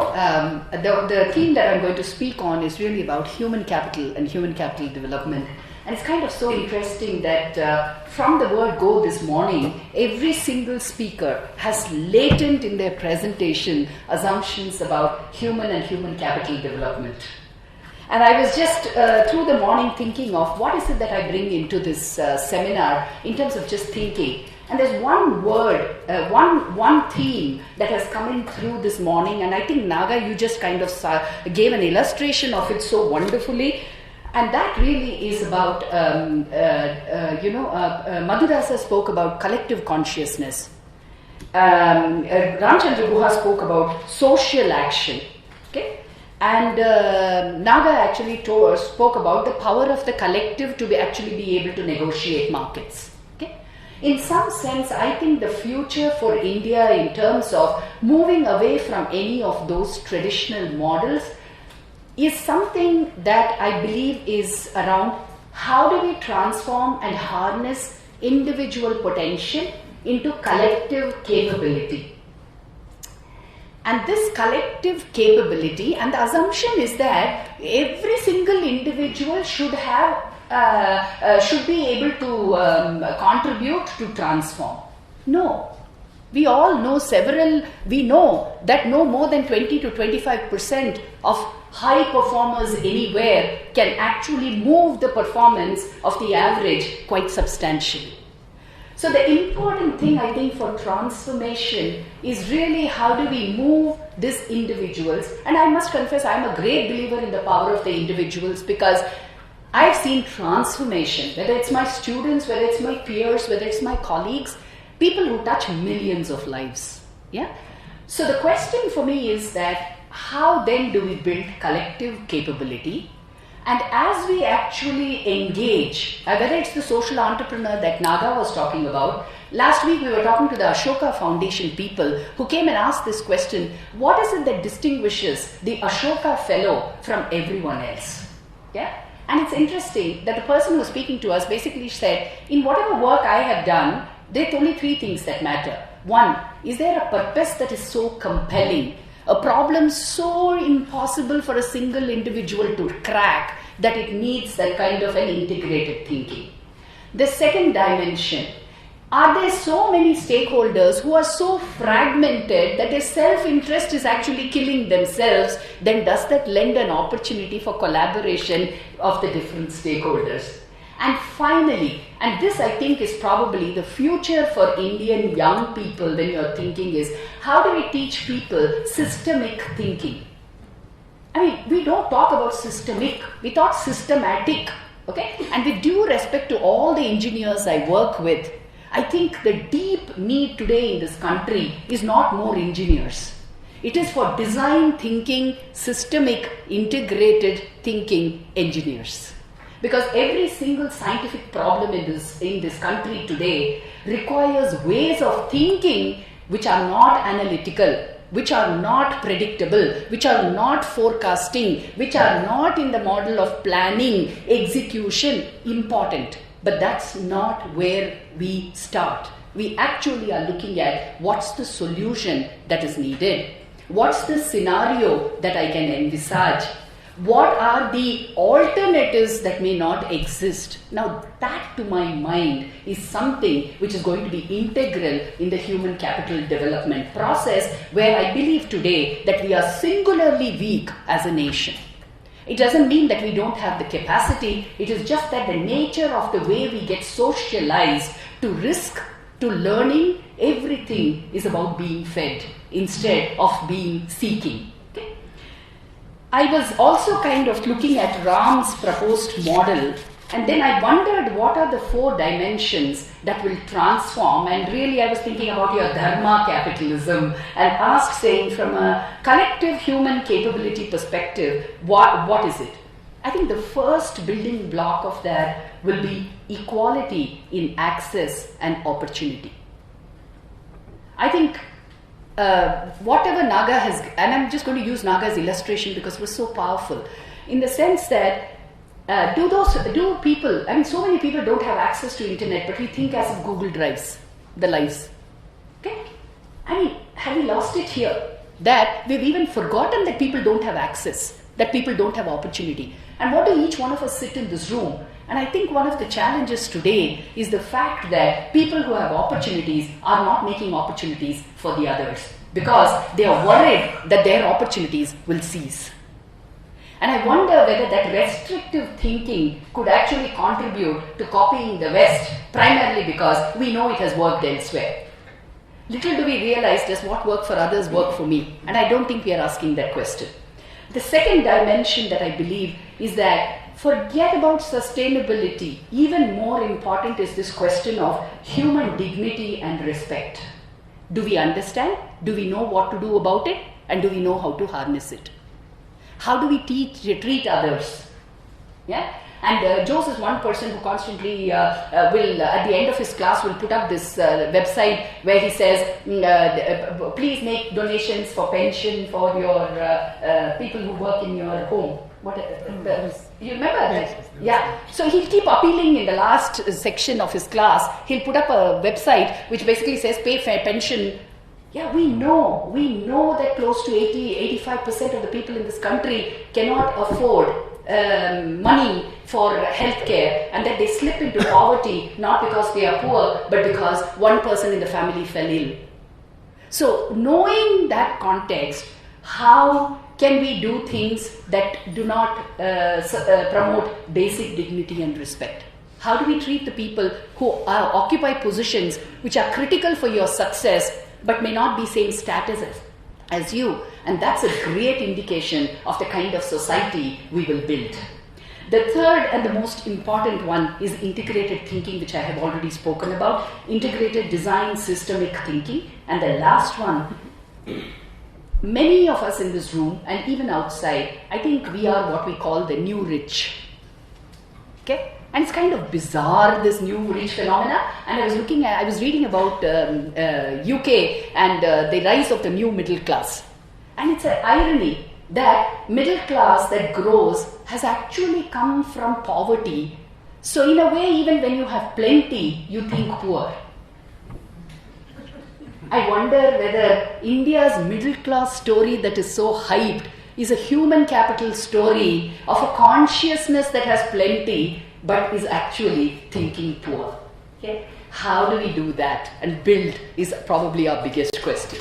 the theme that I'm going to speak on is really about human capital and human capital development. And it's kind of so interesting that from the word go this morning, every single speaker has latent in their presentation assumptions about human and human capital development. And I was just through the morning thinking of what is it that I bring into this seminar in terms of just thinking. And there's one word, one theme that has come in through this morning, and I think Naga, you just kind of gave an illustration of it so wonderfully, and that really is about, Madhudasa spoke about collective consciousness. Ramchandra Guha spoke about social action, okay? And Naga actually spoke about the power of the collective to actually be able to negotiate markets. In some sense, I think the future for India in terms of moving away from any of those traditional models is something that I believe is around how do we transform and harness individual potential into collective capability. And this collective capability, and the assumption is that every single individual should be able to contribute to transform. No. We all know we know that no more than 20 to 25% of high performers anywhere can actually move the performance of the average quite substantially. So the important thing I think for transformation is really how do we move these individuals, and I must confess I'm a great believer in the power of the individuals, because I've seen transformation, whether it's my students, whether it's my peers, whether it's my colleagues, people who touch millions of lives. Yeah. So the question for me is that how then do we build collective capability? And as we actually engage, whether it's the social entrepreneur that Naga was talking about, last week we were talking to the Ashoka Foundation people who came and asked this question, what is it that distinguishes the Ashoka fellow from everyone else? Yeah. And it's interesting that the person who was speaking to us basically said, in whatever work I have done, there are only three things that matter. One, is there a purpose that is so compelling, a problem so impossible for a single individual to crack that it needs that kind of an integrated thinking? The second dimension, are there so many stakeholders who are so fragmented that their self-interest is actually killing themselves? Then does that lend an opportunity for collaboration of the different stakeholders? And finally, and this I think is probably the future for Indian young people when you're thinking, is how do we teach people systemic thinking? I mean, we don't talk about systemic, we talk systematic, okay? And with due respect to all the engineers I work with, I think the deep need today in this country is not more engineers. It is for design thinking, systemic, integrated thinking engineers. Because every single scientific problem in this country today requires ways of thinking which are not analytical, which are not predictable, which are not forecasting, which are not in the model of planning, execution, important. But that's not where we start. We actually are looking at what's the solution that is needed, what's the scenario that I can envisage, what are the alternatives that may not exist. Now that to my mind is something which is going to be integral in the human capital development process, where I believe today that we are singularly weak as a nation. It doesn't mean that we don't have the capacity, it is just that the nature of the way we get socialized to risk, to learning, everything is about being fed instead of being seeking. Okay? I was also kind of looking at Ram's proposed model, and then I wondered what are the four dimensions that will transform, and really I was thinking about your dharma capitalism and asked, saying from a collective human capability perspective, what is it? I think the first building block of that will be equality in access and opportunity. I think whatever Naga has, and I'm just going to use Naga's illustration because it was so powerful, in the sense that do people, I mean, so many people don't have access to internet, but we think as if Google drives the lives. Okay? I mean, have we lost it here? that we've even forgotten that people don't have access, that people don't have opportunity. And what do each one of us sit in this room? And I think one of the challenges today is the fact that people who have opportunities are not making opportunities for the others because they are worried that their opportunities will cease. And I wonder whether that restrictive thinking could actually contribute to copying the West, primarily because we know it has worked elsewhere. Little do we realize, does what work for others work for me? And I don't think we are asking that question. The second dimension that I believe is that forget about sustainability. Even more important is this question of human dignity and respect. Do we understand? Do we know what to do about it? And do we know how to harness it? How do we treat others? Yeah? And Jose is one person who constantly will, at the end of his class, will put up this website where he says, please make donations for pension for your people who work in your home. You remember that? Yeah. So he'll keep appealing in the last section of his class. He'll put up a website which basically says pay fair pension. Yeah, we know that close to 85% of the people in this country cannot afford money for healthcare, and that they slip into poverty not because they are poor but because one person in the family fell ill. So knowing that context, how can we do things that do not promote basic dignity and respect? How do we treat the people who occupy positions which are critical for your success but may not be same status as you? And that's a great indication of the kind of society we will build. The third and the most important one is integrated thinking, which I have already spoken about. Integrated design, systemic thinking. And the last one, many of us in this room and even outside, I think we are what we call the new rich. Okay? And it's kind of bizarre, this new rich phenomena. And I was reading about UK and the rise of the new middle class. And it's an irony that middle class that grows has actually come from poverty. So in a way, even when you have plenty, you think poor. I wonder whether India's middle class story that is so hyped is a human capital story of a consciousness that has plenty but is actually thinking poor. Okay? How do we do that and build is probably our biggest question.